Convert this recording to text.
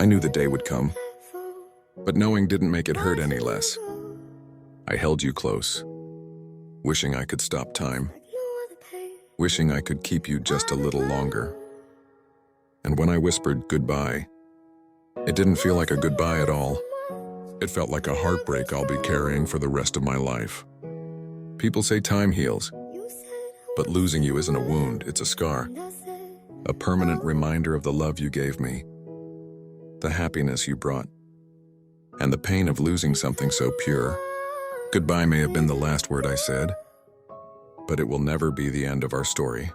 knew the day would come, but knowing didn't make it hurt any less. I held you close, wishing I could stop time, wishing I could keep you just a little longer. And when I whispered goodbye, it didn't feel like a goodbye at all. It felt like a heartbreak I'll be carrying for the rest of my life. People say time heals, but losing you isn't a wound, it's a scar. A permanent reminder of the love you gave me, the happiness you brought, and the pain of losing something so pure. Goodbye may have been the last word I said, but it will never be the end of our story.